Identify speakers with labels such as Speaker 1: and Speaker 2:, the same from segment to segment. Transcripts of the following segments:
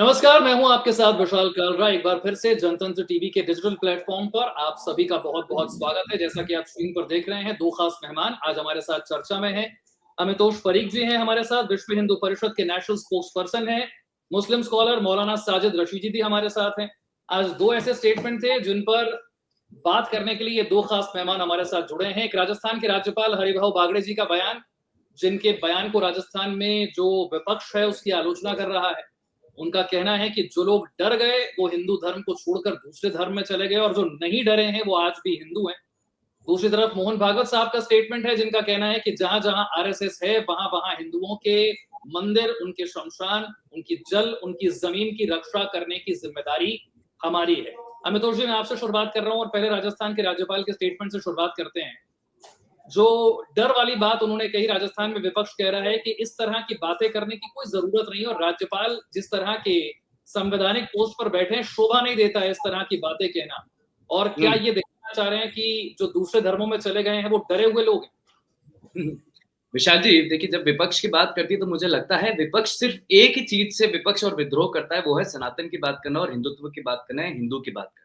Speaker 1: नमस्कार, मैं हूं आपके साथ विशाल कालरा। एक बार फिर से जनतंत्र टीवी के डिजिटल प्लेटफॉर्म पर आप सभी का बहुत-बहुत स्वागत है। जैसा कि आप स्क्रीन पर देख रहे हैं, 2 खास मेहमान आज हमारे साथ चर्चा में हैं। अमितोष परीख जी हैं हमारे साथ, विश्व हिंदू परिषद के नेशनल स्पोक्सपर्सन हैं। मुस्लिम स्कॉलर मौलाना साजिद रशीदी भी हमारे साथ हैं। आज 2 ऐसे स्टेटमेंट थे जिन पर बात करने के लिए ये 2 खास मेहमान हमारे साथ जुड़े हैं। एक राजस्थान के राज्यपाल हरिभाऊ बागड़े जी का बयान, जिनके बयान को राजस्थान में जो विपक्ष है उसकी आलोचना कर रहा है। उनका कहना है कि जो लोग डर गए वो हिंदू धर्म को छोड़कर दूसरे धर्म में चले गए और जो नहीं डरे हैं वो आज भी हिंदू हैं। दूसरी तरफ मोहन भागवत साहब का स्टेटमेंट है, जिनका कहना है कि जहां जहां आरएसएस है वहां वहां हिंदुओं के मंदिर, उनके शमशान, उनकी जल, उनकी जमीन की रक्षा करने की जिम्मेदारी हमारी है। अमितोष जी, मैं आपसे शुरुआत कर रहा हूं और पहले राजस्थान के राज्यपाल के स्टेटमेंट से शुरुआत करते हैं। जो डर वाली बात उन्होंने कही, राजस्थान में विपक्ष कह रहा है कि इस तरह की बातें करने की कोई जरूरत नहीं है और राज्यपाल जिस तरह के संवैधानिक पोस्ट पर बैठे हैं, शोभा नहीं देता है इस तरह की बातें कहना। और क्या ये दिखाना चाह रहे हैं कि जो दूसरे धर्मों में चले गए हैं वो डरे हुए लोग हैं?
Speaker 2: विशाल जी, देखिए, जब विपक्ष की बात करती है तो मुझे लगता है विपक्ष सिर्फ एक ही चीज से विपक्ष और विद्रोह करता है, वो है सनातन की बात करना और हिंदुत्व की बात करना है, हिंदू की बात करना।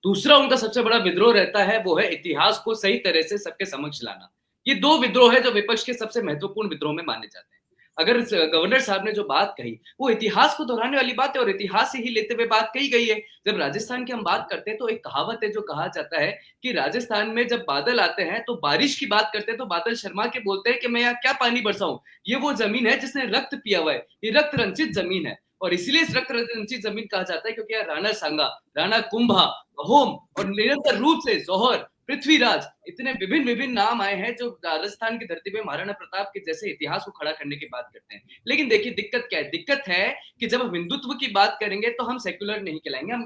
Speaker 2: दूसरा उनका सबसे बड़ा विद्रोह रहता है, वो है इतिहास को सही तरह से सबके समक्ष लाना। ये 2 विद्रोह है जो विपक्ष के सबसे महत्वपूर्ण विद्रोह में माने जाते हैं। अगर गवर्नर साहब ने जो बात कही, वो इतिहास को दोहराने वाली बात है और इतिहास से ही लेते हुए बात कही गई है। जब राजस्थान की हम बात करते हैं तो एक कहावत है जो कहा जाता है कि राजस्थान में जब बादल आते हैं तो बारिश की बात करते हैं तो बादल शर्मा के बोलते हैं कि मैं यहाँ क्या पानी बरसाऊं, ये वो जमीन है जिसने रक्त पिया हुआ है, ये रक्त रंजित जमीन है। और इसीलिए इस रक्त रंजित जमीन कहा जाता है क्योंकि यहाँ राणा सांगा, राणा कुंभा, अहोम और निरंतर रूप से जौहर, पृथ्वीराज, इतने विभिन्न विभिन्न नाम आए हैं जो राजस्थान की धरती पे महाराणा प्रताप के जैसे इतिहास को खड़ा करने की बात करते हैं। लेकिन देखिए, दिक्कत क्या है? दिक्कत है कि जब हम हिंदुत्व की बात करेंगे तो हम सेक्युलर नहीं कहलाएंगे, हम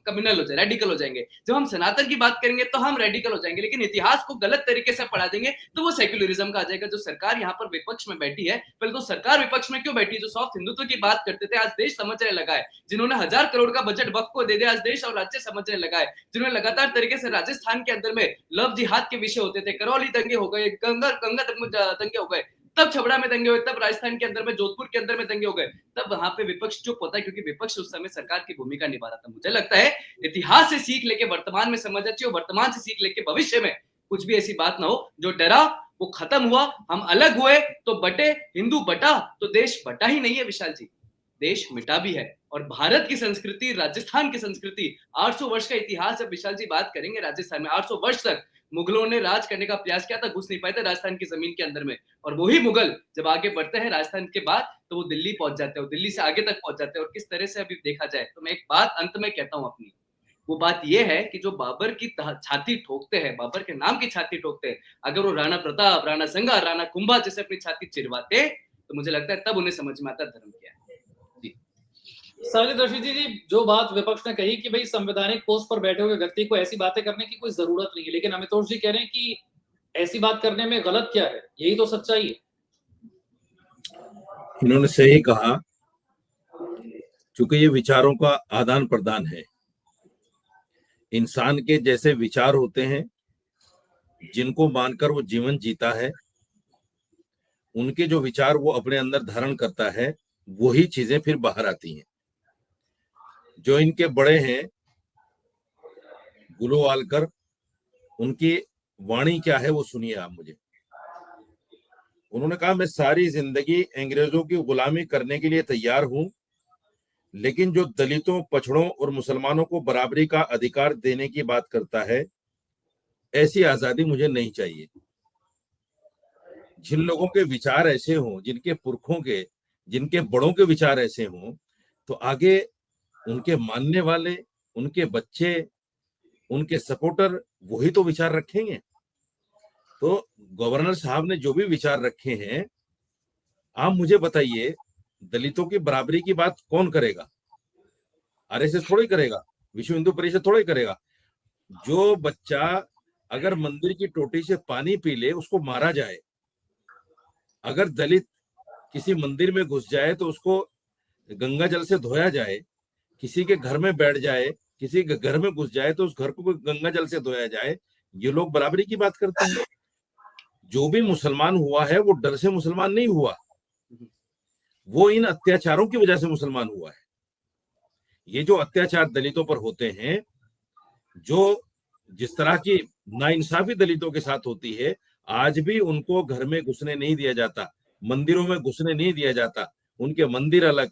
Speaker 2: कम्युनल हो जाए, रेडिकल हो जाएंगे। जब हम सनातन की बात करेंगे तो हम रेडिकल हो जाएंगे। लेकिन इतिहास को गलत तरीके से पढ़ा देंगे तो वो सेक्युलरिज्म का आ जाएगा। जो सरकार यहाँ पर विपक्ष में बैठी है, पहले तो सरकार विपक्ष में क्यों बैठी है? जो सॉफ्ट हिंदुत्व की बात करते थे आज देश समझने लगा है, जिन्होंने 1000 करोड़ का बजट वक्फ को दे दिया आज देश और राज्य समझने लगा है, जिन्होंने लगातार तरीके से राजस्थान के अंदर में लव जिहाद के विषय होते थे, करौली दंगे हो गए, गंगा गंगा दंगे हो गए, तब छबड़ा में दंगे हुए, तब राजस्थान के अंदर में जोधपुर के अंदर में दंगे हो गए, तब वहां पे विपक्ष चुप होता है क्योंकि विपक्ष उस समय सरकार की भूमिका निभा रहा था। मुझे लगता है इतिहास से सीख लेके वर्तमान में समझ अच्छी और वर्तमान से सीख लेके भविष्य में कुछ भी ऐसी बात ना हो। जो डरा वो खत्म हुआ, हम अलग हुए तो बटे, हिंदू बटा तो देश बटा ही नहीं है विशाल जी, देश मिटा भी है। और भारत की संस्कृति, राजस्थान की संस्कृति, 800 वर्ष का इतिहास है विशाल जी। बात करेंगे राजस्थान में 800 वर्ष तक मुगलों ने राज करने का प्रयास किया था, घुस नहीं पाए थे राजस्थान की जमीन के अंदर में। और वही मुगल जब आगे बढ़ते हैं राजस्थान के बाद तो वो दिल्ली पहुंच जाते हैं, दिल्ली से आगे तक पहुंच जाते हैं। और किस तरह से अभी देखा जाए तो मैं एक बात अंत में कहता हूं अपनी, वो बात ये है कि जो बाबर की छाती ठोकते हैं, बाबर के नाम की छाती ठोकते हैं, अगर वो राणा प्रताप, राणा संगा, राणा कुंभा जैसे अपनी छाती चिरवाते तो मुझे लगता है तब उन्हें समझ में आता धर्म क्या है।
Speaker 1: साजिद रशीदी जी, जो बात विपक्ष ने कही कि भाई संवैधानिक पोस्ट पर बैठे हुए व्यक्ति को ऐसी बातें करने की कोई जरूरत नहीं है, लेकिन अमितोष जी कह रहे हैं कि ऐसी बात करने में गलत क्या है? यही तो सच्चाई है।
Speaker 3: इन्होंने सही कहा, क्योंकि ये विचारों का आदान प्रदान है। इंसान के जैसे विचार होते हैं, जिनको मानकर वो जीवन जीता है, उनके जो विचार वो अपने अंदर धारण करता है, वही चीजें फिर बाहर आती हैं। जो इनके बड़े हैं गुलोवालकर, उनकी वाणी क्या है वो सुनिए आप मुझे। उन्होंने कहा, मैं सारी जिंदगी अंग्रेजों की गुलामी करने के लिए तैयार हूं, लेकिन जो दलितों, पछड़ों और मुसलमानों को बराबरी का अधिकार देने की बात करता है, ऐसी आजादी मुझे नहीं चाहिए। जिन लोगों के विचार ऐसे हों, जिनके पुरखों के, जिनके बड़ों के विचार ऐसे हों, तो आगे उनके मानने वाले, उनके बच्चे, उनके सपोर्टर वही तो विचार रखेंगे। तो गवर्नर साहब ने जो भी विचार रखे हैं, आप मुझे बताइए, दलितों की बराबरी की बात कौन करेगा? आरएसएस थोड़ी करेगा, विश्व हिंदू परिषद थोड़ी करेगा। जो बच्चा अगर मंदिर की टोटी से पानी पी ले उसको मारा जाए, अगर दलित किसी मंदिर में घुस जाए तो उसको गंगा जल से धोया जाए, किसी के घर में बैठ जाए, किसी के घर में घुस जाए तो उस घर को गंगा जल से धोया जाए, ये लोग बराबरी की बात करते हैं। जो भी मुसलमान हुआ है वो डर से मुसलमान नहीं हुआ, वो इन अत्याचारों की वजह से मुसलमान हुआ है। ये जो अत्याचार दलितों पर होते हैं, जो जिस तरह की नाइंसाफी दलितों के साथ होती है, आज भी उनको घर में घुसने नहीं दिया जाता, मंदिरों में घुसने नहीं दिया जाता, उनके मंदिर अलग।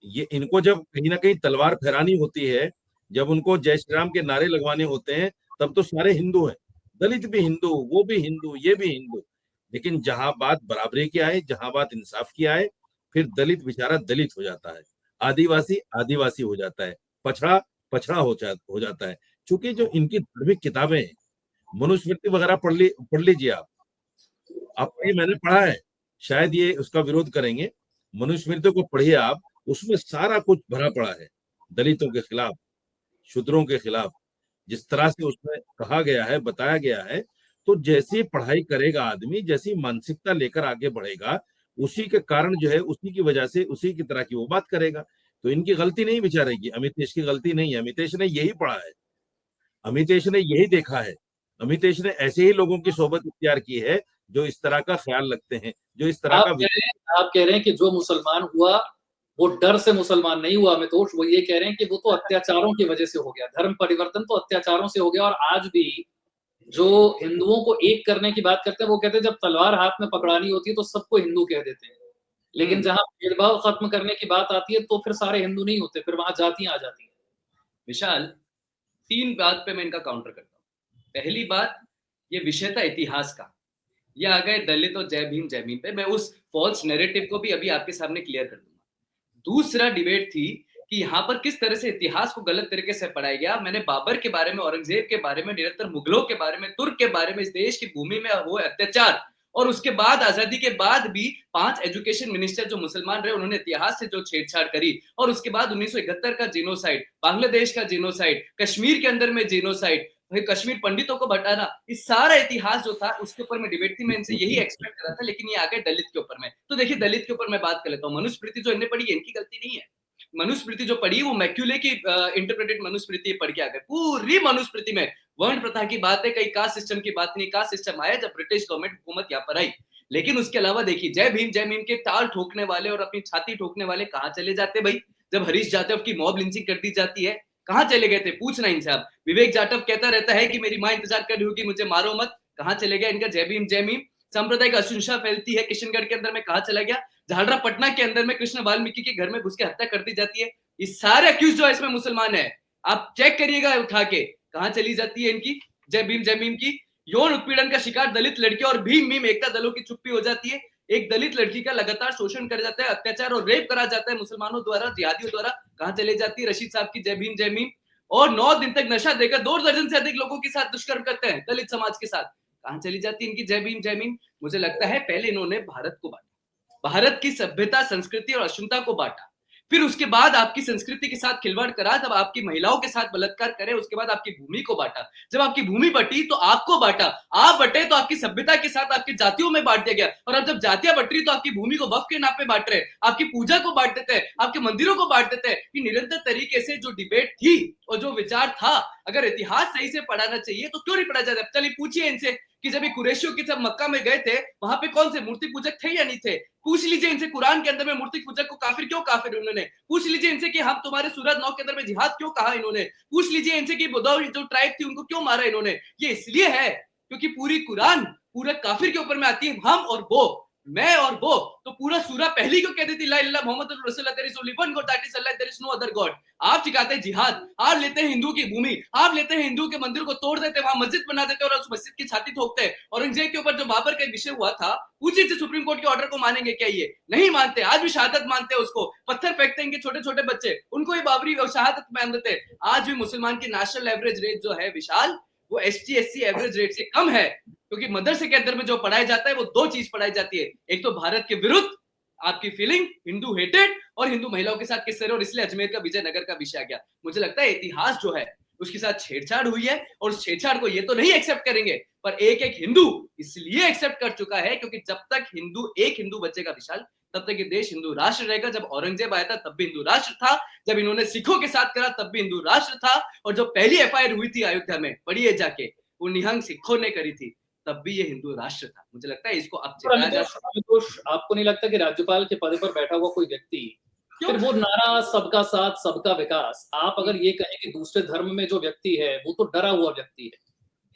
Speaker 3: ये इनको जब कहीं ना कहीं तलवार फहरानी होती है, जब उनको जय श्री राम के नारे लगवाने होते हैं, तब तो सारे हिंदू हैं, दलित भी हिंदू, वो भी हिंदू, ये भी हिंदू। लेकिन जहां बात बराबरी की आए, जहां बात इंसाफ की आए, फिर दलित बेचारा दलित हो जाता है, आदिवासी आदिवासी हो जाता है, पछड़ा पछड़ा हो जाता है। चूंकि जो इनकी धार्मिक किताबें हैं, मनुस्मृति वगैरह पढ़ लीजिए आप ये मैंने पढ़ा है, शायद ये उसका विरोध करेंगे, मनुस्मृति को पढ़िए आप, उसमें सारा कुछ भरा पड़ा है दलितों के खिलाफ, शूद्रों के खिलाफ, जिस तरह से उसमें कहा गया है, बताया गया है। तो जैसी पढ़ाई करेगा आदमी, जैसी मानसिकता लेकर आगे बढ़ेगा, उसी के कारण जो है, उसी की वजह से, उसी की तरह की वो बात करेगा। तो इनकी गलती नहीं बेचारे की, अमितेश की गलती नहीं है, अमितेश ने यही पढ़ा है, अमितेश ने यही देखा है, अमितेश ने ऐसे ही लोगों की सोबत इख्तियार की है जो इस तरह का ख्याल रखते हैं, जो इस तरह का
Speaker 1: आप कह रहे हैं कि जो मुसलमान हुआ वो डर से मुसलमान नहीं हुआ अमितोष, वो ये कह रहे हैं कि वो तो अत्याचारों की वजह से हो गया, धर्म परिवर्तन तो अत्याचारों से हो गया। और आज भी जो हिंदुओं को एक करने की बात करते हैं, वो कहते हैं जब तलवार हाथ में पकड़ानी होती है तो सबको हिंदू कह देते हैं, लेकिन जहां भेदभाव खत्म करने की बात आती है तो फिर सारे हिंदू नहीं होते, फिर वहां जातियां आ जाती है।
Speaker 2: विशाल, 3 बात पे मैं इनका काउंटर करता हूँ। पहली बात, ये विषय था इतिहास का, ये आ गए दलित और जय भीम पे। मैं उस फॉल्स नैरेटिव को भी अभी आपके सामने क्लियर कर दूंगा। दूसरा डिबेट थी कि यहाँ पर किस तरह से इतिहास को गलत तरीके से पढ़ाया गया। मैंने बाबर के बारे में, औरंगजेब के बारे में, निरंतर मुगलों के बारे में, तुर्क के बारे में, इस देश की भूमि में हुए अत्याचार, और उसके बाद आजादी के बाद भी 5 एजुकेशन मिनिस्टर जो मुसलमान रहे, उन्होंने इतिहास से जो छेड़छाड़ करी, और उसके बाद 1971 का जीनोसाइड, बांग्लादेश का जीनोसाइड, कश्मीर के अंदर में जीनोसाइड, कश्मीर पंडितों को हटाना, इस सारा इतिहास जो था उसके ऊपर में डिबेट थी। मैं इनसे यही एक्सपेक्ट कर रहा था, लेकिन ये आ गए दलित के ऊपर में। तो देखिए, दलित के ऊपर मैं बात कर लेता हूँ। मनुस्मृति जो इनने पढ़ी, इनकी गलती नहीं है। मनुस्मृति जो पढ़ी वो मैक्यूले की इंटरप्रेटेड मनुस्मृति पढ़ के आ गए। पूरी मनुस्मृति में वर्ण प्रथा की बात है, कई कास्ट सिस्टम की बात नहीं। कास्ट सिस्टम आया जब ब्रिटिश गवर्नमेंट हुकूमत यहाँ पर आई। लेकिन उसके अलावा देखिए, जय भीम के ताल ठोकने वाले और अपनी छाती ठोकने वाले कहाँ चले जाते भाई? जब हरीश जाटव की मॉब लिंचिंग कर दी जाती है, कहाँ चले गए थे? पूछना इनसे आप। विवेक जाटव कहता रहता है कि मेरी माँ इंतजार कर रही होगी, मुझे मारो मत, कहाँ चले गए इनका जय भीम? सांप्रदायिक असहिष्णुता फैलती है किशनगढ़ के अंदर में, कहाँ चला गया? झालरा पटना के अंदर में कृष्ण वाल्मीकि के घर में घुस के हत्या कर दी जाती है। इस सारे अक्यूज जो है इसमें मुसलमान है, आप चेक करिएगा उठा के, कहां चली जाती है इनकी जय भीम की। यौन उत्पीड़न का शिकार दलित लड़की और भीम एकता दलों की चुप्पी हो जाती है। एक दलित लड़की का लगातार शोषण कर जाता है, अत्याचार और रेप करा जाता है मुसलमानों द्वारा, जिहादियों द्वारा, कहां चले जाती है रशीद साहब की जय भीम? और 9 दिन तक नशा देकर 2 दर्जन से अधिक लोगों के साथ दुष्कर्म करते हैं दलित समाज के साथ, कहां चली जाती है इनकी जय भीम? मुझे लगता है पहले इन्होंने भारत को बांटा, भारत की सभ्यता, संस्कृति और अक्षुणता को बांटा, फिर उसके बाद आपकी संस्कृति के साथ खिलवाड़ करा, तब आपकी महिलाओं के साथ बलात्कार करे, उसके बाद आपकी भूमि को बांटा। जब आपकी भूमि बटी तो आपको बांटा, आप बटे तो आपकी सभ्यता के साथ आपकी जातियों में बांट दिया गया, और अब जब जातियां बट रही तो आपकी भूमि को वक्फ के नाम पे बांट रहे, आपकी पूजा को बांट देते हैं, आपके मंदिरों को बांट देते हैं। कि निरंतर तरीके से जो डिबेट थी और जो विचार था, अगर इतिहास सही से पढ़ाना चाहिए तो क्यों नहीं पढ़ा जाता? चलिए पूछिए इनसे कि जब ये कुरैशियों के सब मक्का में गए थे, वहां पे कौन से मूर्ति पूजक थे या नहीं थे? पूछ लीजिए इनसे, कुरान के अंदर में मूर्ति पूजक को काफिर क्यों काफिर उन्होंने? पूछ लीजिए इनसे कि हम तुम्हारे सूरत 9 के अंदर में जिहाद क्यों कहा इन्होंने? पूछ लीजिए इनसे कि बदौर जो ट्राइब थी उनको क्यों मारा इन्होंने? ये इसलिए है क्योंकि पूरी कुरान पूरा काफिर के ऊपर में आती है, हम और वो, मैं और वो। तो पूरा सूरा पहली क्यों कह देती ला इलाहा मुहम्मदुर रसूलुल्लाह, there is only one God, that is Allah, there is no other God. आप सिखाते हैं जिहाद, आप लेते हैं हिंदू की भूमि, आप लेते हैं हिंदू के मंदिर को तोड़ देते हैं, वहां मस्जिद बना देते हैं और उस मस्जिद की छाती ठोकते हैं। औरंगजेब के ऊपर जो बाबर का विषय हुआ था, पूछिए सुप्रीम कोर्ट के ऑर्डर को मानेंगे क्या? ये नहीं मानते, आज भी शहादत मानते हैं उसको, पत्थर फेंकते हैं छोटे छोटे बच्चे, उनको ये बाबरी शहादत मान देते हैं। आज भी मुसलमान की नेशनल एवरेज रेट जो है विशाल, वो ST/SC एवरेज रेट से कम है, क्योंकि मदरसे के अंदर में जो पढ़ाया जाता है वो 2 चीज पढ़ाई जाती है, एक तो भारत के विरुद्ध आपकी फीलिंग, हिंदू हेटेड, और हिंदू महिलाओं के साथ किस तरह, और इसलिए अजमेर का विजयनगर का विषय आ गया। मुझे लगता है इतिहास जो है उसके साथ छेड़छाड़ हुई है, और उस छेड़छाड़ को ये तो नहीं एक्सेप्ट करेंगे, पर एक एक हिंदू इसलिए एक्सेप्ट कर चुका है क्योंकि जब तक एक हिंदू बचेगा विशाल, तब तक ये देश हिंदू राष्ट्र रहेगा। जब औरंगजेब आया था तब भी हिंदू राष्ट्र था, जब इन्होंने सिखों के साथ करा तब भी हिंदू राष्ट्र था, और जो पहली FIR हुई थी अयोध्या में, पढ़िए जाके, वो निहंग सिखों ने करी थी, तब भी ये हिंदू राष्ट्र था। मुझे लगता है इसको अब
Speaker 1: आपको नहीं लगता कि राज्यपाल के पद पर बैठा हुआ कोई व्यक्ति फिर वो नारा सबका साथ सबका विकास, आप अगर ये कहें कि दूसरे धर्म में जो व्यक्ति है वो तो डरा हुआ व्यक्ति है,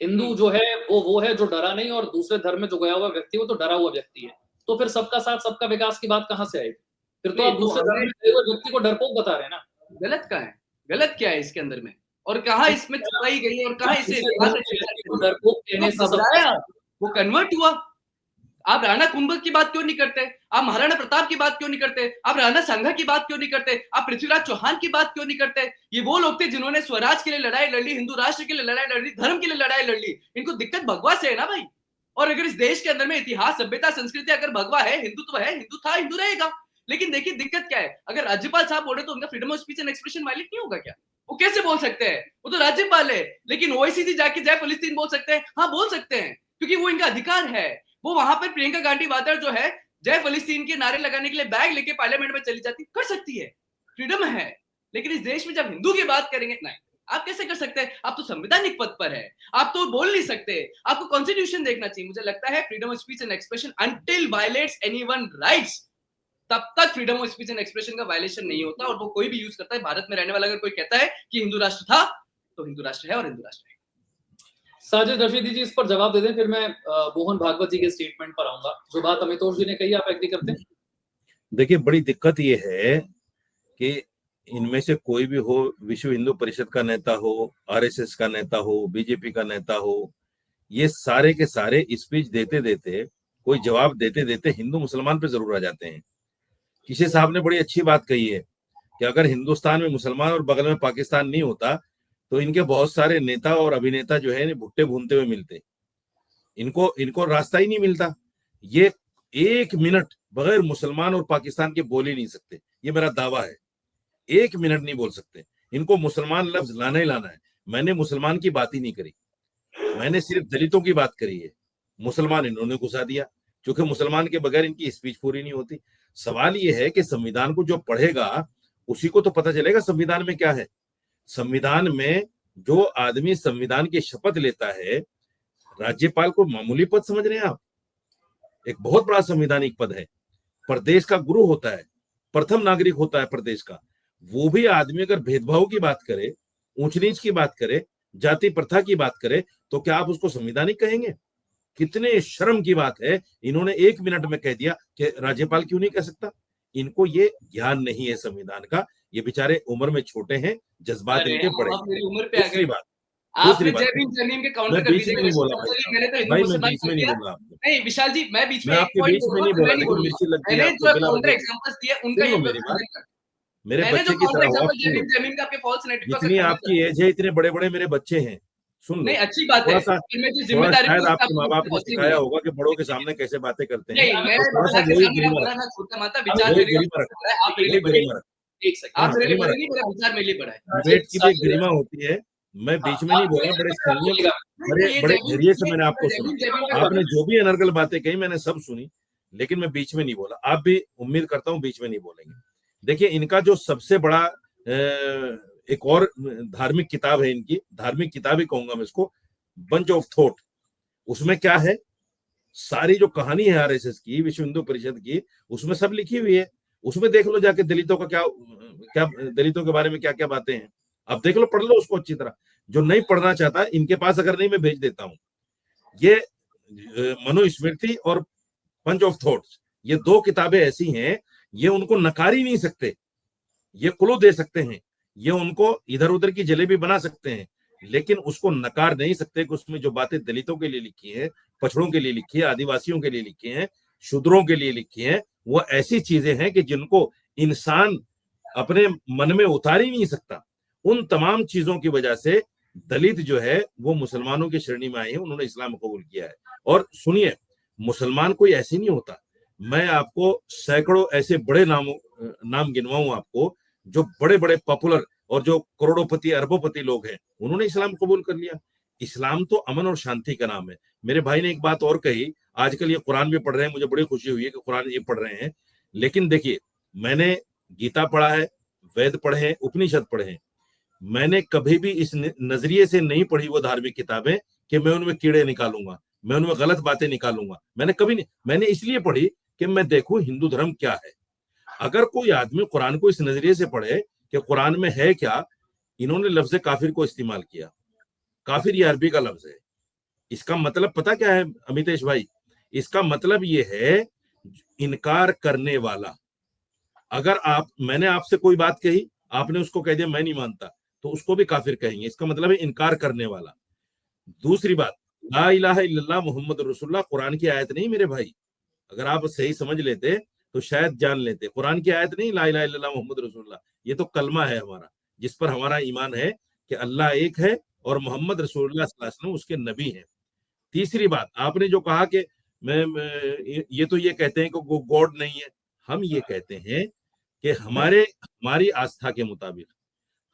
Speaker 1: हिंदू जो है वो है जो डरा नहीं, और दूसरे धर्म में जो गया हुआ व्यक्ति वो तो डरा हुआ व्यक्ति है, तो फिर सबका साथ सबका विकास की बात कहाँ से आएगी? फिर तो आप दूसरे धर्म में गए हुए व्यक्ति को डरपोक बता रहे हैं ना।
Speaker 2: गलत क्या है, गलत क्या है इसके अंदर में, और कहाँ इसमें छुपाई गई है और कहाँ इसे
Speaker 1: डरपोक कहने से सब
Speaker 2: वो कन्वर्ट हुआ। आप राणा कुंभ की बात क्यों नहीं करते, आप महाराणा प्रताप की बात क्यों नहीं करते, आप राणा सांगा की बात क्यों नहीं करते, आप पृथ्वीराज चौहान की बात क्यों नहीं करते? ये वो लोग थे जिन्होंने स्वराज के लिए लड़ाई लड़ ली, हिंदू राष्ट्र के लिए लड़ाई लड़ ली, धर्म के लिए लड़ाई लड़ ली। इनको दिक्कत भगवा से है ना भाई। और अगर इस देश के अंदर में इतिहास, सभ्यता, संस्कृति अगर भगवा है, हिंदुत्व है, हिंदू था, हिंदू रहेगा। लेकिन देखिए दिक्कत क्या है, अगर राज्यपाल साहब बोले तो उनका freedom of speech and expression violate नहीं होगा क्या? वो कैसे बोल सकते हैं? वो तो राज्यपाल है। लेकिन ओआईसी जाके जय फिलिस्तीन बोल सकते हैं? हाँ बोल सकते हैं, क्योंकि वो इनका अधिकार है। वो वहां पर प्रियंका गांधी वाड्रा जो है जय फिलिस्तीन के नारे लगाने के लिए बैग लेके पार्लियामेंट में चली जाती, कर सकती है, फ्रीडम है। लेकिन इस देश में जब हिंदू की बात करेंगे, नहीं, आप कैसे कर सकते हैं? आप तो संवैधानिक पद पर है, आप तो बोल नहीं सकते। आपको कॉन्स्टिट्यूशन देखना चाहिए। मुझे लगता है freedom of speech and expression until violets anyone rights, तब तक freedom of speech and expression का वायलेशन नहीं होता। और वो कोई भी यूज करता है। भारत में रहने वाला अगर कोई कहता है कि हिंदू राष्ट्र था, तो हिंदू राष्ट्र है और हिंदू राष्ट्र है।
Speaker 1: साजिद रशीदी जी इस पर जवाब दे दें, फिर मैं मोहन भागवत जी के स्टेटमेंट पर आऊंगा। जो बात अमितोष जी ने कही, आप एग्री करते हैं?
Speaker 3: देखिए, बड़ी दिक्कत ये है कि इनमें से कोई भी हो, विश्व हिंदू परिषद का नेता हो, आरएसएस का नेता हो, बीजेपी का नेता हो, ये सारे के सारे स्पीच देते देते, कोई जवाब देते देते हिंदू मुसलमान पे जरूर आ जाते हैं। किसी साहब ने बड़ी अच्छी बात कही है कि अगर हिंदुस्तान में मुसलमान और बगल में पाकिस्तान नहीं होता तो इनके बहुत सारे नेता और अभिनेता जो है भुट्टे भूनते हुए मिलते, इनको रास्ता ही नहीं मिलता। ये एक मिनट बगैर मुसलमान और पाकिस्तान के बोल ही नहीं सकते, ये मेरा दावा है। एक मिनट नहीं बोल सकते, इनको मुसलमान लफ्ज लाना ही लाना है। मैंने मुसलमान की बात ही नहीं करी, मैंने सिर्फ दलितों की बात करी है। मुसलमान इन्होंने घुसा दिया, क्योंकि मुसलमान के बगैर इनकी स्पीच पूरी नहीं होती। सवाल ये है कि संविधान को जो पढ़ेगा उसी को तो पता चलेगा संविधान में क्या है। संविधान में जो आदमी संविधान की शपथ लेता है, राज्यपाल को मामूली पद समझ रहे हैं आप? एक बहुत बड़ा संवैधानिक पद है, प्रदेश का गुरु होता है, प्रथम नागरिक होता है प्रदेश का। वो भी आदमी अगर भेदभाव की बात करे, ऊंच नीच की बात करे, जाति प्रथा की बात करे, तो क्या आप उसको संवैधानिक कहेंगे? कितने शर्म की बात है, इन्होंने एक मिनट में कह दिया कि राज्यपाल क्यों नहीं कह सकता। इनको ये ज्ञान नहीं है संविधान का, ये बेचारे उम्र में छोटे हैं, जज्बात इनके बड़े। दूसरी बात,
Speaker 2: मैं
Speaker 3: बीच में नहीं बोला भाई, मैं बीच में नहीं बोला आपको।
Speaker 2: नहीं विशाल जी, मैं बीच में
Speaker 3: आपके बीच में नहीं बोला, लेकिन मिर्ची लगती है आपको बिना वजह। मेरे बच्चे की तरह हो आप, जितनी आपकी एज है इतने बड़े बड़े मेरे बच्चे हैं, सुन लो।
Speaker 2: नहीं अच्छी बात है,
Speaker 3: शायद आपके माँ बाप ने सिखाया होगा कि बड़ों के सामने कैसे बातें करते हैं। डिबेट की भी गरिमा होती है। मैं बीच में नहीं बोला, बड़े संयम, बड़े धैर्य से मैंने आपको सुना। आपने जो भी अनर्गल बातें कही मैंने सब सुनी, लेकिन मैं बीच में नहीं बोला। आप भी उम्मीद करता हूँ बीच में नहीं बोलेंगे। देखिए, इनका जो सबसे बड़ा एक और धार्मिक किताब है, इनकी धार्मिक किताब ही कहूंगा मैं इसको, बंच ऑफ थॉट। उसमें क्या है, सारी जो कहानी है आरएसएस की, विश्व हिंदू परिषद की, उसमें सब लिखी हुई है। उसमें देख लो जाके दलितों का क्या दलितों के बारे में क्या क्या बातें हैं, अब देख लो, पढ़ लो उसको अच्छी तरह। जो नहीं पढ़ना चाहता, इनके पास अगर नहीं, मैं भेज देता हूँ। ये मनुस्मृति और बंच ऑफ थॉट्स, ये दो किताबें ऐसी हैं, ये उनको नकार ही नहीं सकते, ये क्लू दे सकते हैं, ये उनको इधर उधर की जलेबी बना सकते हैं, लेकिन उसको नकार नहीं सकते कि उसमें जो बातें दलितों के लिए लिखी है, पछड़ों के लिए लिखी है, आदिवासियों के लिए लिखी है, शूद्रों के लिए लिखी है, वो ऐसी चीजें हैं कि जिनको इंसान अपने मन में उतार ही नहीं सकता। उन तमाम चीजों की वजह से दलित जो है वो मुसलमानों की श्रेणी में आए हैं, उन्होंने इस्लाम कबूल किया है। और सुनिए, मुसलमान कोई ऐसे नहीं होता। मैं आपको सैकड़ों ऐसे बड़े नाम गिनवाऊं आपको, जो बड़े बड़े पॉपुलर और जो करोड़ोंपति अरबोंपति लोग हैं, उन्होंने इस्लाम कबूल कर लिया। इस्लाम तो अमन और शांति का नाम है। मेरे भाई ने एक बात और कही, आजकल ये कुरान भी पढ़ रहे हैं, मुझे बड़ी खुशी हुई है कि कुरान ये पढ़ रहे हैं। लेकिन देखिए, मैंने गीता पढ़ा है, वेद पढ़े हैं, उपनिषद पढ़े हैं। मैंने कभी भी इस नजरिए से नहीं पढ़ी वो धार्मिक किताबें कि मैं उनमें कीड़े निकालूंगा, मैं उनमें गलत बातें निकालूंगा। मैंने कभी नहीं, मैंने इसलिए पढ़ी कि मैं देखूं हिंदू धर्म क्या है। अगर कोई आदमी कुरान को इस नजरिए से पढ़े कि कुरान में है क्या, इन्होंने लफ्ज काफिर को इस्तेमाल किया। काफिर ये अरबी का लफ्ज है। इसका मतलब पता क्या है अमितेश भाई? इसका मतलब ये है इनकार करने वाला। अगर मैंने आपसे कोई बात कही, आपने उसको कह दिया मैं नहीं मानता, तो उसको भी काफिर कहेंगे। इसका मतलब है इनकार करने वाला। दूसरी बात, ला इलाहा इल्लल्लाह मुहम्मद रसूलुल्लाह कुरान की आयत नहीं मेरे भाई। अगर आप सही समझ लेते तो शायद जान लेते, कुरान की आयत नहीं ला इलाहा इल्लल्लाह मुहम्मद रसूलुल्लाह, ये तो कलमा है हमारा, जिस पर हमारा ईमान है कि अल्लाह एक है और मोहम्मद रसूलुल्लाह सल्लल्लाहु अलैहि वसल्लम उसके नबी हैं। तीसरी बात, आपने जो कहा कि ये तो ये कहते हैं कि वो गॉड नहीं है। हम ये कहते हैं कि हमारी आस्था के मुताबिक,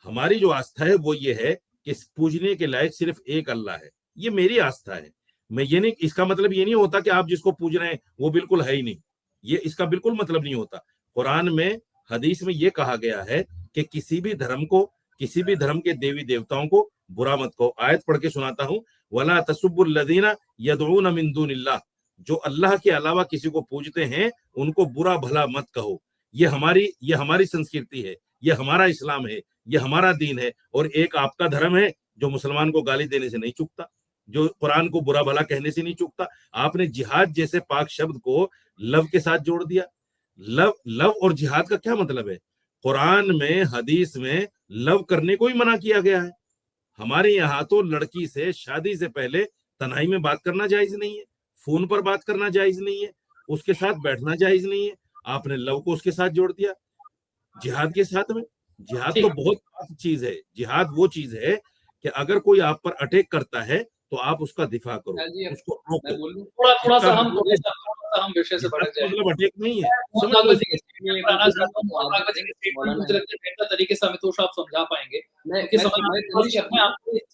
Speaker 3: हमारी जो आस्था है वो ये है कि पूजने के लायक सिर्फ एक अल्लाह है। ये मेरी आस्था है। मैं ये नहीं, इसका मतलब ये नहीं होता कि आप जिसको पूज रहे हैं वो बिल्कुल है ही नहीं। ये इसका बिल्कुल मतलब नहीं होता। कुरान में, हदीस में ये कहा गया है कि किसी भी धर्म के देवी देवताओं को बुरा मत कहो। आयत पढ़ के सुनाता हूँ, वला तसुब्बुल लदीना यदऊन मिन दूनिल्लाह, जो अल्लाह के अलावा किसी को पूजते हैं उनको बुरा भला मत कहो। ये हमारी संस्कृति है, ये हमारा इस्लाम है, ये हमारा दीन है। और एक आपका धर्म है जो मुसलमान को गाली देने से नहीं चूकता, जो कुरान को बुरा भला कहने से नहीं चूकता। आपने जिहाद जैसे पाक शब्द को लव के साथ जोड़ दिया। लव और जिहाद का क्या मतलब है? कुरान में, हदीस में लव करने को ही मना किया गया है। हमारे यहाँ तो लड़की से शादी से पहले तन्हाई में बात करना जायज नहीं है, फोन पर बात करना जायज नहीं है, उसके साथ बैठना जायज नहीं है। आपने लव को उसके साथ जोड़ दिया जिहाद के साथ में। जिहाद तो बहुत चीज है। जिहाद वो चीज है कि अगर कोई आप पर अटैक करता है तो आप उसका दिफा करो, उसको रोको।
Speaker 1: थोड़ा सा हम विषय से भटक जाएंगे।
Speaker 3: मतलब अटैक नहीं है।
Speaker 1: तरीके से अमितोष आप समझा पाएंगे,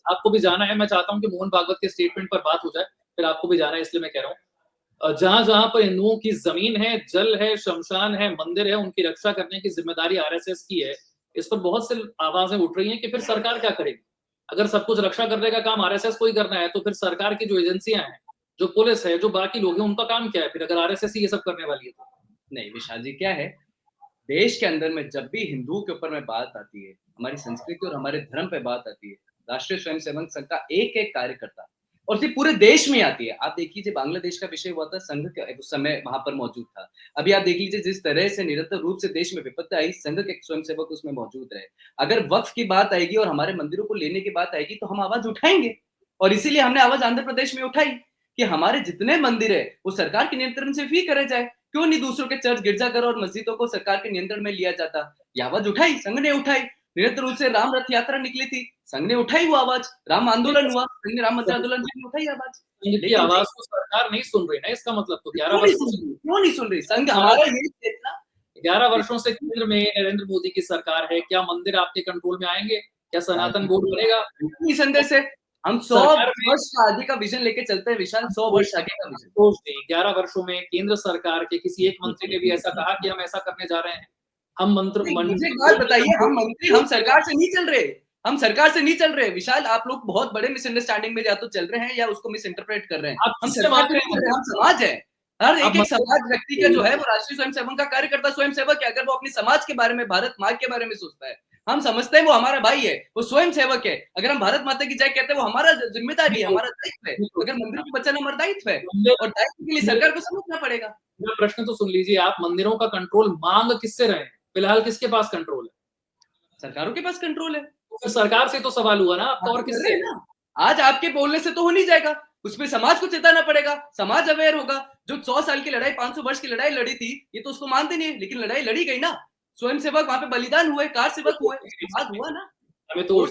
Speaker 1: आपको भी जाना है। मैं चाहता हूँ कि मोहन भागवत के स्टेटमेंट पर बात हो जाए, फिर आपको भी जाना है, इसलिए मैं कह रहा हूँ जहां जहां पर हिंदुओं की जमीन है, जल है, शमशान है, मंदिर है, उनकी रक्षा करने की जिम्मेदारी आरएसएस की है। इस पर बहुत सी आवाजें उठ रही हैं कि फिर सरकार क्या करेगी? अगर सब कुछ रक्षा करने का काम आरएसएस को ही करना है तो फिर सरकार की जो एजेंसियां हैं, जो पुलिस है, जो बाकी लोग हैं, उनका काम क्या है फिर, अगर आरएसएस ही ये सब करने वाली है तो?
Speaker 2: नहीं विशाल जी, क्या है, देश के अंदर में जब भी हिंदुओं के ऊपर में बात आती है, हमारी संस्कृति और हमारे धर्म पे बात आती है, राष्ट्रीय स्वयंसेवक संघ का एक एक कार्यकर्ता, और सिर्फ पूरे देश में आती है। आप देख लीजिए बांग्लादेश का विषय हुआ था, संघ उस समय वहां पर मौजूद था। अभी आप देख लीजिए जिस तरह से निरंतर रूप से देश में विपत्ति आई, संघ के स्वयंसेवक उसमें मौजूद रहे। अगर वक्फ की बात आएगी और हमारे मंदिरों को लेने की बात आएगी तो हम आवाज उठाएंगे, और इसीलिए हमने आवाज आंध्र प्रदेश में उठाई कि हमारे जितने मंदिर है वो सरकार के नियंत्रण से भी करे जाए। क्यों नहीं दूसरों के चर्च, गिरजाघर और मस्जिदों को सरकार के नियंत्रण में लिया जाता? ये आवाज उठाई, संघ ने उठाई। निरंतर रूप से राम रथ यात्रा निकली थी, संघ ने उठाई वो आवाज। राम आंदोलन हुआ, संघ ने राम मंदिर आंदोलन में उठाई आवाज।
Speaker 1: लेकिन आवाज को सरकार नहीं सुन रही ना, इसका मतलब तो 11
Speaker 2: वर्षों से क्यों नहीं सुन रही? संघ हमारा ये चेतना,
Speaker 1: 11 वर्षों से केंद्र में नरेंद्र मोदी की सरकार है, क्या मंदिर आपके कंट्रोल में आएंगे? क्या सनातन बोर्ड बनेगा?
Speaker 2: इस संदेश से हम 100 वर्ष आगे का विजन लेके चलते हैं विशाल, 100 वर्ष आगे का विजन।
Speaker 1: 11 वर्षों में केंद्र सरकार के किसी एक मंत्री ने भी ऐसा कहा कि हम ऐसा करने जा रहे हैं? हम
Speaker 2: मुझे एक बात बताइए, हम मंत्री, हम सरकार से नहीं चल रहे, हम सरकार से नहीं चल रहे विशाल। आप लोग बहुत बड़े मिसअंडरस्टैंडिंग में या तो चल रहे हैं या उसको मिस इंटरप्रेट कर रहे हैं। हम सरकार से नहीं चल रहे, हम समाज है। हर एक समाज व्यक्ति का जो है वो राष्ट्रीय स्वयंसेवक का कार्यकर्ता स्वयंसेवक है। अगर वो अपने समाज के बारे में, भारत माँ के बारे में सोचता है, हम समझते हैं वो हमारा भाई है, वो स्वयं सेवक है। अगर हम भारत माता की जय कहते हैं, वो हमारा जिम्मेदारी है, हमारा दायित्व है। अगर मंदिरों को बचाना हमारा दायित्व है, और दायित्व के लिए सरकार को समझना पड़ेगा।
Speaker 1: मेरा प्रश्न तो सुन लीजिए, आप मंदिरों का कंट्रोल मांग किससे रहे हैं? फिलहाल किसके पास कंट्रोल है?
Speaker 2: सरकारों के पास कंट्रोल है।
Speaker 1: तो सरकार से तो सवाल हुआ ना, आपका और किससे?
Speaker 2: आज आपके बोलने से तो हो नहीं जाएगा, उसमें समाज को चेताना पड़ेगा, समाज अवेयर होगा। जो 100 साल की लड़ाई, 500 वर्ष की लड़ाई लड़ी थी, ये तो उसको मानते नहीं है, लेकिन लड़ाई लड़ी गई ना। स्वयंसेवक वहां पे बलिदान हुए, कार सेवक हुए, हुआ ना।
Speaker 1: हमें तो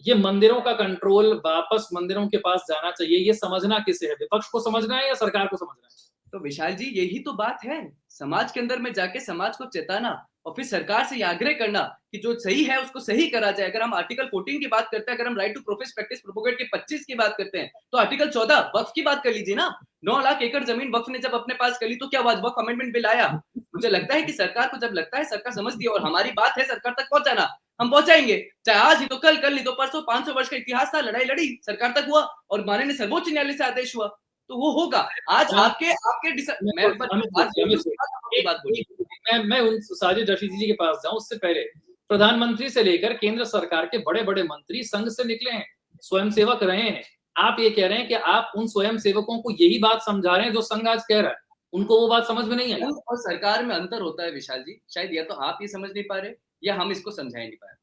Speaker 1: ये मंदिरों का कंट्रोल वापस मंदिरों के पास जाना चाहिए, ये समझना किसे है? विपक्ष को समझना है या सरकार को समझना है?
Speaker 2: तो विशाल जी यही तो बात है, समाज के अंदर में जाके समाज को चेताना और फिर सरकार से आग्रह करना कि जो सही है उसको सही करा जाए। अगर हम आर्टिकल 14 की बात करते हैं, अगर हम right to profess practice propagate के 25 की बात करते हैं, तो आर्टिकल 14 वक्फ की बात कर लीजिए ना। 9 लाख एकड़ जमीन वक्फ ने जब अपने पास कर ली तो क्या वक्फ अमेंडमेंट बिल आया? मुझे लगता है कि सरकार को जब लगता है, सरकार समझती है, और हमारी बात है सरकार तक पहुंचाना, हम पहुंचाएंगे। चाहे आज ही तो कल नहीं तो परसों। 500 वर्ष का इतिहास था, लड़ाई लड़ी, सरकार तक हुआ और माननीय सर्वोच्च न्यायालय से आदेश हुआ। तो वो होगा। आज आपके
Speaker 1: मैं उन साजिद रशीदी जी के पास जाऊं उससे पहले प्रधानमंत्री से लेकर केंद्र सरकार के बड़े बड़े मंत्री संघ से निकले हैं, स्वयंसेवक रहे हैं। आप ये कह रहे हैं कि आप उन स्वयंसेवकों को यही बात समझा रहे हैं जो संघ आज कह रहा है, उनको वो बात समझ में नहीं आई।
Speaker 2: और सरकार में अंतर होता है विशाल जी, शायद या तो आप ये समझ नहीं पा रहे या हम इसको समझा नहीं पा रहे।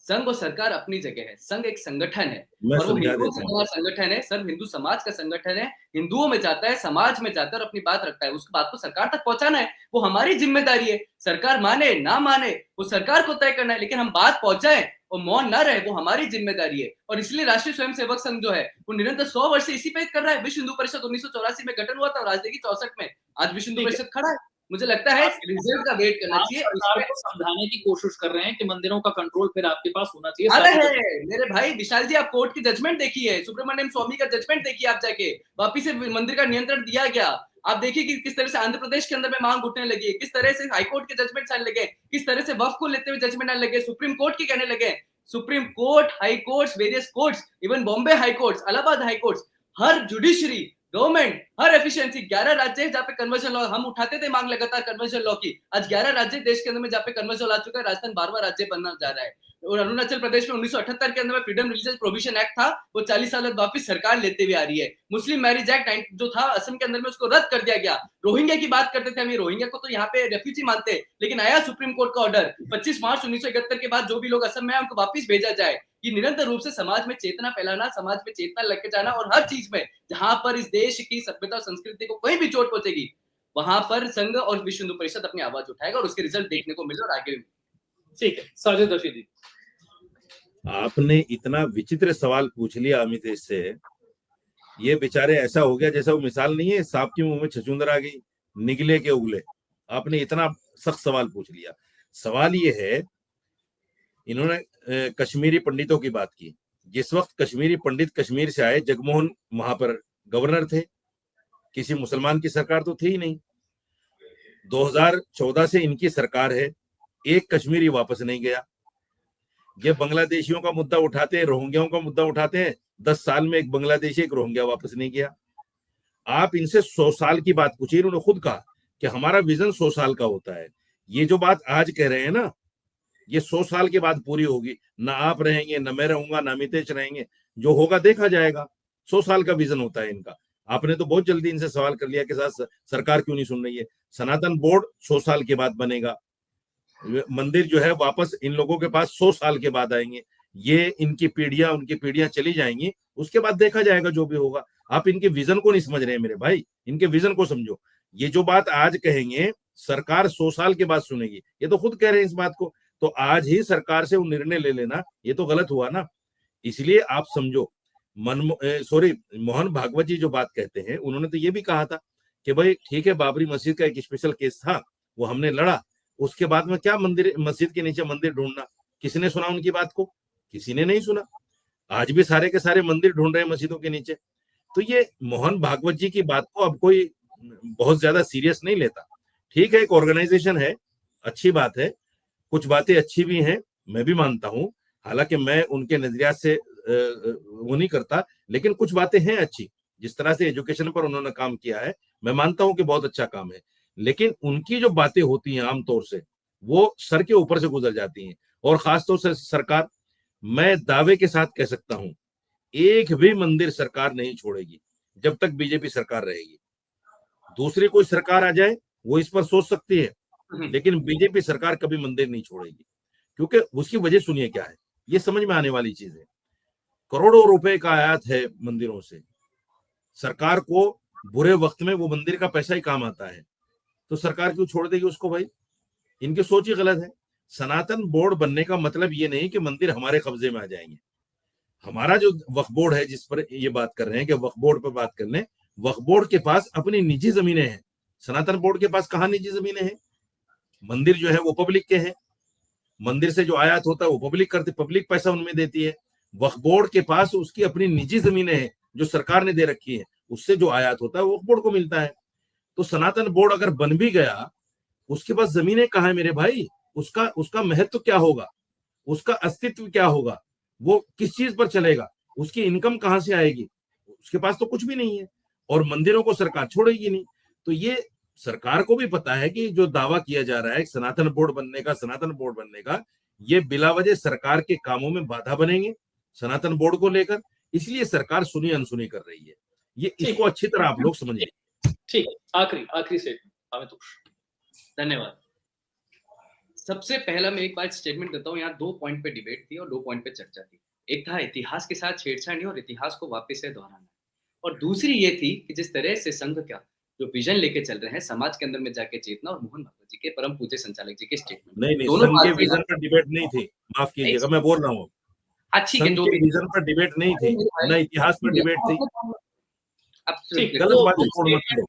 Speaker 2: संघ और सरकार अपनी जगह है, संघ एक संगठन है और वो हिंदुओं से बड़ा संगठन है, सर्व हिंदू समाज का संगठन है, हिंदुओं में जाता है, समाज में जाता है और अपनी बात रखता है, उसकी बात को सरकार तक पहुंचाना है, वो हमारी जिम्मेदारी है। सरकार माने ना माने वो सरकार को तय करना है, लेकिन हम बात पहुंचाएं और मौन ना रहे वो हमारी जिम्मेदारी है। और इसलिए राष्ट्रीय स्वयंसेवक संघ जो है वो निरंतर 100 वर्ष से इसी पे कर रहा है। विश्व हिंदू परिषद 1984 में गठन हुआ था, राजनीति 64 में, आज विश्व हिंदू परिषद खड़ा है। मुझे लगता है रिजल्ट का वेट करना चाहिए।
Speaker 1: सरकार को समझाने की कोशिश कर रहे हैं कि मंदिरों का कंट्रोल फिर आपके पास होना चाहिए।
Speaker 2: अरे मेरे भाई विशाल जी, आप कोर्ट की जजमेंट देखिए, सुब्रमण्यम स्वामी का जजमेंट देखिए, आप जाके वापिस से मंदिर का नियंत्रण दिया गया। आप देखिए कि किस तरह से आंध्र प्रदेश के अंदर में मांग उठने लगी, किस तरह से हाईकोर्ट के जजमेंट आने लगे, किस तरह से वक्फ को लेते हुए जजमेंट आने लगे, सुप्रीम कोर्ट की कहने लगे। Supreme court, high courts, various courts, even Bombay high courts, Allahabad high courts, हर जुडिशरी, गवर्नमेंट, हर एफिशिएंसी, 11 राज्य है जहाँ पे कन्वर्जन लॉ, हम उठाते थे मांग लगातार कन्वर्जन लॉ की, आज 11 राज्य देश के अंदर में जहाँ पे कन्वर्जन लॉ आ चुका है, राजस्थान 12वां राज्य बनना जा रहा है। और अरुणाचल प्रदेश में 1978 के अंदर में फ्रीडम रिलीजियस प्रोविजन एक्ट था, वो 40 साल बाद वापस सरकार लेते हुए आ रही है। मुस्लिम मैरिज एक्ट जो था असम के अंदर में, उसको रद्द कर दिया गया। रोहिंग्या की बात करते थे हम, रोहिंग्या को तो यहाँ पे रेफ्यूजी मानते, लेकिन आया सुप्रीम कोर्ट का ऑर्डर 25 मार्च 1971 के बाद जो भी लोग असम में आए उनको वापस भेजा जाए। ये निरंतर रूप से समाज में चेतना फैलाना, समाज में चेतना लेके जाना, और हर चीज में जहां पर इस देश की सभ्यता और संस्कृति को कोई भी चोट पहुंचेगी वहां पर संघ और विश्व हिंदू परिषद अपनी आवाज उठाएगा और उसके रिजल्ट देखने को मिले और आगे भी।
Speaker 1: ठीक है साजिद रशीदी,
Speaker 3: आपने इतना विचित्र सवाल पूछ लिया अमितेश से, ये बेचारे ऐसा हो गया जैसा वो मिसाल नहीं है, सांप के मुंह में छछूंदर आ गई, निगले के उगले। आपने इतना सख्त सवाल पूछ लिया। सवाल ये है, इन्होंने कश्मीरी पंडितों की बात की। जिस वक्त कश्मीरी पंडित कश्मीर से आए, जगमोहन वहां पर गवर्नर थे, किसी मुसलमान की सरकार तो थी ही नहीं। 2014 से इनकी सरकार है, एक कश्मीरी वापस नहीं गया। ये बांग्लादेशियों का मुद्दा उठाते हैं, रोहिंग्याओं का मुद्दा उठाते हैं, 10 साल में एक बांग्लादेशी एक रोहिंग्या वापस नहीं गया। आप इनसे 100 साल की बात पूछिए, उन्होंने खुद कहा कि हमारा विजन 100 साल का होता है। ये जो बात आज कह रहे हैं ना, ये 100 साल के बाद पूरी होगी। ना आप रहेंगे, ना मैं रहूंगा, ना अमितेश रहेंगे, जो होगा देखा जाएगा। 100 साल का विजन होता है इनका। आपने तो बहुत जल्दी इनसे सवाल कर लिया कि साथ सरकार क्यों नहीं सुन रही है। सनातन बोर्ड 100 साल के बाद बनेगा, मंदिर जो है वापस इन लोगों के पास 100 साल के बाद आएंगे। ये इनकी पीढ़ियां, उनकी पीढ़ियां चली जाएंगी, उसके बाद देखा जाएगा जो भी होगा। आप इनके विजन को नहीं समझ रहे हैं मेरे भाई, इनके विजन को समझो। ये जो बात आज कहेंगे सरकार 100 साल के बाद सुनेगी, ये तो खुद कह रहे हैं इस बात को। तो आज ही सरकार से वो निर्णय ले लेना, ये तो गलत हुआ ना। इसलिए आप समझो, मोहन भागवत जी जो बात कहते हैं, उन्होंने तो ये भी कहा था कि भाई ठीक है, बाबरी मस्जिद का एक स्पेशल केस था, वो हमने लड़ा, उसके बाद में क्या मंदिर, मस्जिद के नीचे मंदिर ढूंढना। किसने सुना उनकी बात को? किसी ने नहीं सुना। आज भी सारे के सारे मंदिर ढूंढ रहे हैं मस्जिदों के नीचे। तो ये मोहन भागवत जी की बात को अब कोई बहुत ज्यादा सीरियस नहीं लेता। ठीक है, एक ऑर्गेनाइजेशन है, अच्छी बात है, कुछ बातें अच्छी भी हैं, मैं भी मानता हूं। हालांकि मैं उनके नजरिया से वो नहीं करता, लेकिन कुछ बातें हैं अच्छी। जिस तरह से एजुकेशन पर उन्होंने काम किया है, मैं मानता हूं कि बहुत अच्छा काम है। लेकिन उनकी जो बातें होती हैं आमतौर से, वो सर के ऊपर से गुजर जाती हैं। और खासतौर से सरकार, मैं दावे के साथ कह सकता हूं, एक भी मंदिर सरकार नहीं छोड़ेगी जब तक बीजेपी सरकार रहेगी। दूसरी कोई सरकार आ जाए वो इस पर सोच सकती है, लेकिन बीजेपी सरकार कभी मंदिर नहीं छोड़ेगी। क्योंकि उसकी वजह सुनिए क्या है, ये समझ में आने वाली चीज है। करोड़ों रुपए का आयात है मंदिरों से, सरकार को बुरे वक्त में वो मंदिर का पैसा ही काम आता है, तो सरकार क्यों छोड़ देगी उसको? भाई इनकी सोच ही गलत है। सनातन बोर्ड बनने का मतलब ये नहीं कि मंदिर हमारे कब्जे में आ जाएंगे। हमारा जो वक्फ बोर्ड है, जिस पर ये बात कर रहे हैं कि वक्फ बोर्ड पर बात कर लें, वक्फ बोर्ड के पास अपनी निजी जमीनें हैं। सनातन बोर्ड के पास कहाँ निजी जमीनें हैं? मंदिर जो है वो पब्लिक के हैं, मंदिर से जो आयात होता है वो पब्लिक करती, पब्लिक पैसा उनमें देती है। वक्फ बोर्ड के पास उसकी अपनी निजी जमीनें हैं जो सरकार ने दे रखी है, उससे जो आयात होता है वो वक्फ बोर्ड को मिलता है। तो सनातन बोर्ड अगर बन भी गया, उसके पास जमीनें कहाँ है मेरे भाई? उसका महत्व क्या होगा? उसका अस्तित्व क्या होगा? वो किस चीज पर चलेगा? उसकी इनकम कहाँ से आएगी? उसके पास तो कुछ भी नहीं है। और मंदिरों को सरकार छोड़ेगी नहीं। तो ये सरकार को भी पता है कि जो दावा किया जा रहा है सनातन बोर्ड बनने का, ये बिलावजह सरकार के कामों में बाधा बनेंगे सनातन बोर्ड को लेकर, इसलिए सरकार सुनी अनसुनी कर रही है। ये इसको अच्छी तरह आप लोग समझिए।
Speaker 1: ठीक है, आखिरी स्टेटमेंट आमितोष।
Speaker 2: धन्यवाद। सबसे पहला मैं एक बात स्टेटमेंट देता हूँ, यहाँ 2 पॉइंट पे डिबेट थी और 2 पॉइंट पे चर्चा थी। एक था इतिहास के साथ छेड़छाड़ी और इतिहास को वापस से दोहराना, और दूसरी ये थी कि जिस तरह से संघ का जो विजन लेके चल रहे हैं समाज के अंदर में जाके चेतना, और मोहन भागवत जी के परम पूज्य संचालक जी के स्टेटमेंट,
Speaker 3: नहीं संघ के विजन पर डिबेट नहीं थी, माफ कीजिएगा मैं बोल रहा हूँ,
Speaker 2: ठीक है,
Speaker 3: संघ के विजन पर डिबेट नहीं थी, न इतिहास पर डिबेट थी। गलत बात छोड़ना छोड़ो।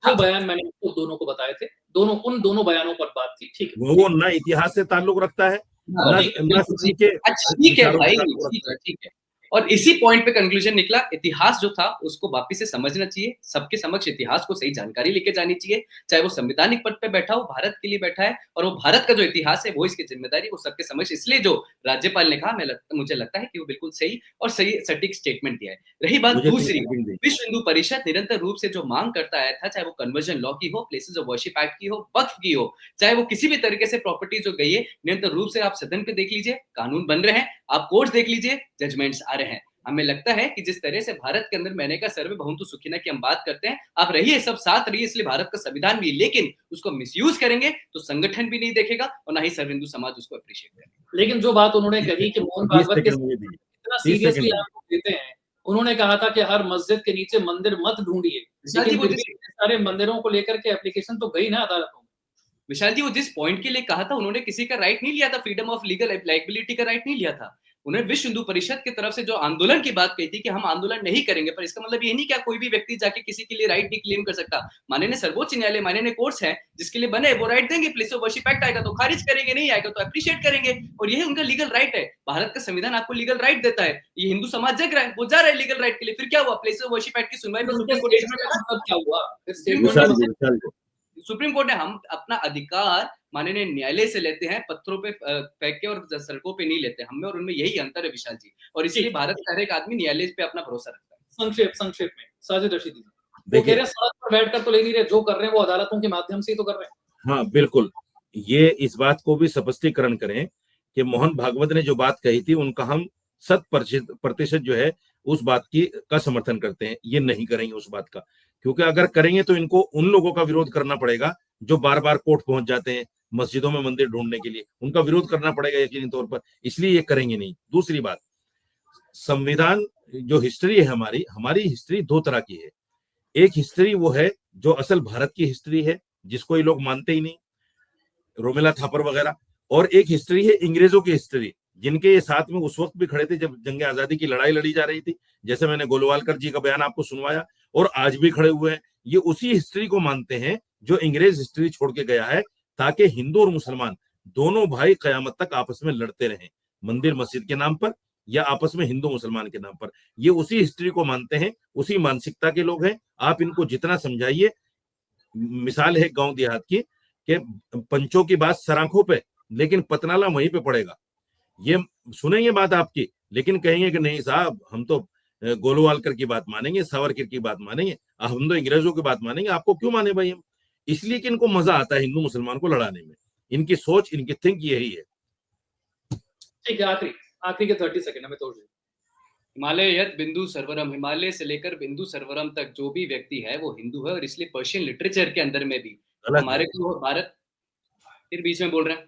Speaker 1: जो बयान मैंने आपको दोनों को बताए थे, उन दोनों बयानों पर बात थी। ठीक है,
Speaker 3: वो ना इतिहास से ताल्लुक रखता है,
Speaker 2: ठीक है भाई, ठीक है। और इसी पॉइंट पे कंक्लूजन निकला, इतिहास जो था उसको वापस से समझना चाहिए, सबके समक्ष इतिहास को सही जानकारी लेके जानी चाहिए, चाहे वो संवैधानिक पद पे बैठा हो, भारत के लिए बैठा है, और वो भारत का जो इतिहास है वो इसकी जिम्मेदारी, वो सबके समक्ष। इसलिए जो राज्यपाल ने कहा, मुझे लगता है कि वो बिल्कुल सही और सही सटीक स्टेटमेंट दिया है। रही बात दूसरी, विश्व हिंदू परिषद निरंतर रूप से जो मांग करता आया था, चाहे वो कन्वर्जन लॉ की हो, प्लेसेस ऑफ वर्शिप एक्ट की हो, वक्फ की हो, चाहे वो किसी भी तरीके से प्रॉपर्टी जो गई है, निरंतर रूप से आप सदन पे देख लीजिए, कानून बन रहे हैं, आप कोर्ट देख लीजिए, जजमेंट्स आ रहे हैं। हमें लगता है कि जिस तरह से भारत के अंदर मैंने कहा सर्वे भवन्तु सुखिनः की हम बात करते हैं, आप रहिए, सब साथ रहिए, इसलिए भारत का संविधान भी, लेकिन उसको मिसयूज करेंगे तो संगठन भी नहीं देखेगा और ना ही सर्व हिंदू समाज उसको अप्रिशिएट करेगा।
Speaker 1: लेकिन जो बात उन्होंने कही कि मोहन भागवत के इतना सीरियसली आप लेते हैं, उन्होंने कहा था कि हर मस्जिद के नीचे मंदिर मत ढूंढिए, लेकिन सारे मंदिरों को लेकर के एप्लीकेशन तो गई ना अदालतों में।
Speaker 2: विशाल जी, वो जिस पॉइंट के लिए कहा था, उन्होंने किसी का राइट नहीं लिया था, फ्रीडम ऑफ लीगल लाइबिलिटी का राइट नहीं लिया था। उन्होंने विश्व हिंदू परिषद की तरफ से जो आंदोलन की बात कही थी कि हम आंदोलन नहीं करेंगे, पर इसका मतलब ये नहीं कि कोई भी व्यक्ति जाके किसी के लिए राइट नहीं क्लेम कर सकता। माननीय सर्वोच्च न्यायालय, माननीय कोर्ट्स हैं जिसके लिए बने, वो राइट देंगे। प्लेस ऑफ वर्शिप एक्ट आएगा तो खारिज करेंगे, नहीं आएगा तो अप्रिशिएट करेंगे, और यही उनका लीगल राइट है। भारत का संविधान आपको लीगल राइट देता है, ये हिंदू समाज जग रहा है, वो जा रहा है लीगल राइट के लिए। फिर क्या हुआ, प्लेस ऑफ वर्शिप एक्ट की सुनवाई में सुप्रीम कोर्ट ने हम अपना अधिकार माननीय न्यायालय से लेते हैं, पत्थरों पे फेंक के और सड़कों पे नहीं लेते। हमें और उनमें यही अंतर है विशाल जी, और इसीलिए भारत का हर एक आदमी न्यायालय पे अपना भरोसा रखता है।
Speaker 1: संक्षेप में साजिद रशीदी, वो कह रहे हैं सड़क पर बैठकर तो ले नहीं रहे, जो कर रहे हैं वो अदालतों के माध्यम से ही तो कर रहे हैं।
Speaker 3: हाँ बिल्कुल, ये इस बात को भी स्पष्टीकरण करें कि मोहन भागवत ने जो बात कही थी, उनका हम 100% जो है उस बात की का समर्थन करते हैं। ये नहीं करेंगे उस बात का, क्योंकि अगर करेंगे तो इनको उन लोगों का विरोध करना पड़ेगा जो बार बार कोर्ट पहुंच जाते हैं मस्जिदों में मंदिर ढूंढने के लिए, उनका विरोध करना पड़ेगा यकीनी तौर पर, इसलिए ये करेंगे नहीं। दूसरी बात, संविधान जो हिस्ट्री है हमारी हिस्ट्री 2 तरह की है। एक हिस्ट्री वो है जो असल भारत की हिस्ट्री है, जिसको ये लोग मानते ही नहीं, रोमिला थापर वगैरह, और एक हिस्ट्री है अंग्रेजों की हिस्ट्री, जिनके ये साथ में उस वक्त भी खड़े थे जब जंग आजादी की लड़ाई लड़ी जा रही थी, जैसे मैंने गोलवालकर जी का बयान आपको सुनवाया, और आज भी खड़े हुए हैं। ये उसी हिस्ट्री को मानते हैं जो अंग्रेज हिस्ट्री छोड़ के गया है, ताकि हिंदू और मुसलमान दोनों भाई कयामत तक आपस में लड़ते रहें, मंदिर मस्जिद के नाम पर या आपस में हिंदू मुसलमान के नाम पर। ये उसी हिस्ट्री को मानते हैं, उसी मानसिकता के लोग हैं। आप इनको जितना समझाइए, मिसाल है गांव देहात की कि पंचों की बात सराखों पे, लेकिन पतनाला वहीं पे पड़ेगा। ये सुनेंगे बात आपकी, लेकिन कहेंगे कि नहीं साहब, हम तो गोलवालकर की बात मानेंगे, सावरकर की बात मानेंगे, हम तो अंग्रेजों की बात मानेंगे। आपको क्यों माने भाई हम? इसलिए कि इनको मजा आता है हिंदू मुसलमान को लड़ाने में। इनकी सोच, इनकी थिंक यही है।
Speaker 1: ठीक है, आखिरी के 30 सेकंड में तोड़ दीजिए।
Speaker 2: हिमालय यत बिंदु सर्वरम, हिमालय से लेकर बिंदु सर्वरम तक जो भी व्यक्ति है वो हिंदू है, और इसलिए पर्शियन लिटरेचर के अंदर में भी हमारे को भारत, फिर बीच में बोल रहे हैं,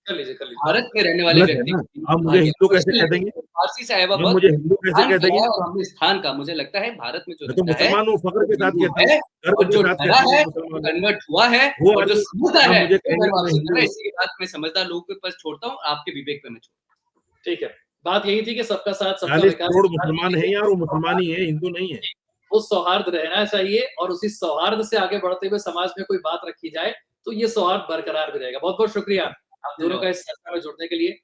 Speaker 2: कर लीजिए भारत में रहने वाले व्यक्ति
Speaker 3: आप मुझे हिंदू कैसे कह देंगे?
Speaker 2: फारसी से आया हुआ,
Speaker 3: मुझे हिंदू कैसे कह देंगे?
Speaker 2: और हमने स्थान का, मुझे लगता है भारत में जो
Speaker 3: तो मुसलमान वो फख्र के साथ कहते हैं,
Speaker 2: और जो डरा है, कन्वर्ट हुआ है, और जो समझदार है, इसी बात में समझदार लोगों के पास छोड़ता हूँ, आपके विवेक पे मैं छोड़ता हूँ।
Speaker 1: ठीक है, बात यही थी कि सबका साथ सबका
Speaker 3: 40
Speaker 1: विकास।
Speaker 3: करोड़ मुसलमान है यार, वो मुसलमान ही है, हिंदू नहीं है।
Speaker 1: वो सौहार्द रहना चाहिए, और उसी सौहार्द से आगे बढ़ते हुए समाज में कोई बात रखी जाए तो ये सौहार्द बरकरार भी रहेगा। बहुत बहुत शुक्रिया आप दोनों का इस चर्चा में जुड़ने के लिए।